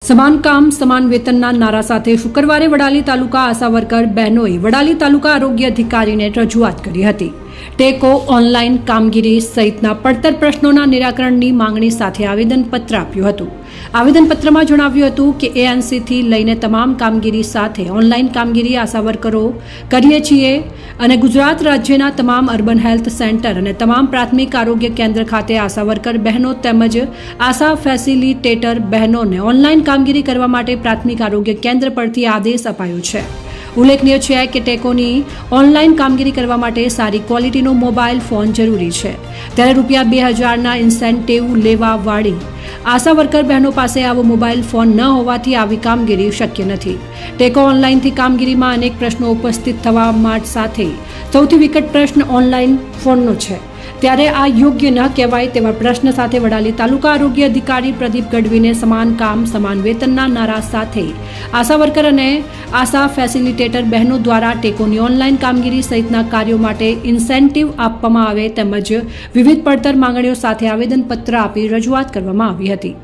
સમાન કામ સમાન વેતનના નારા સાથે શુક્રવારે વડાલી તાલુકા આશા વર્કર બહેનોએ વડાલી તાલુકા આરોગ્ય અધિકારીને રજૂઆત કરી હતી। ટેકો ઓનલાઈન કામગીરી સહિતના પડતર પ્રશ્નોના નિરાકરણની માંગણી સાથે આવેદનપત્ર આપ્યું હતું। આવેદનપત્રમાં જણાવ્યું હતું કે એએનસીથી લઈને તમામ કામગીરી સાથે ઓનલાઈન કામગીરી આશા વર્કરો કરીએ છીએ અને ગુજરાત રાજ્યના તમામ અર્બન હેલ્થ સેન્ટર અને તમામ પ્રાથમિક આરોગ્ય કેન્દ્ર ખાતે આશા વર્કર બહેનો તેમજ આશા ફેસિલિટેટર બહેનોને ઓનલાઈન કામગીરી કરવા માટે પ્રાથમિક આરોગ્ય કેન્દ્ર પરથી આદેશ અપાયો છે। ઉલ્લેખનીય છે કે ટેકોની ઓનલાઈન કામગીરી કરવા માટે સારી ક્વોલિટીનો મોબાઈલ ફોન જરૂરી છે, ત્યારે ₹2000ના ઇન્સેન્ટિવ લેવાવાળી આશા વર્કર બહેનો પાસે આવો મોબાઈલ ફોન ન હોવાથી આવી કામગીરી શક્ય નથી। ટેકો ઓનલાઈનથી કામગીરીમાં અનેક પ્રશ્નો ઉપસ્થિત થવા સાથે સૌથી વિકટ પ્રશ્ન ઓનલાઈન ફોનનો છે, ત્યારે આ યોગ્ય ન કહેવાય તેવા પ્રશ્ન સાથે વડાલી તાલુકા આરોગ્ય અધિકારી પ્રદીપ ગઢવીને સમાન કામ સમાન વેતનના નારા સાથે આશા વર્કર અને આશા ફેસિલિટેટર બહેનો દ્વારા ટેકોની ઓનલાઈન કામગીરી સહિતના કાર્યો માટે ઇન્સેન્ટિવ આપવામાં આવે તેમજ વિવિધ પડતર માંગણીઓ સાથે આવેદનપત્ર આપી રજૂઆત કરવામાં આવી હતી।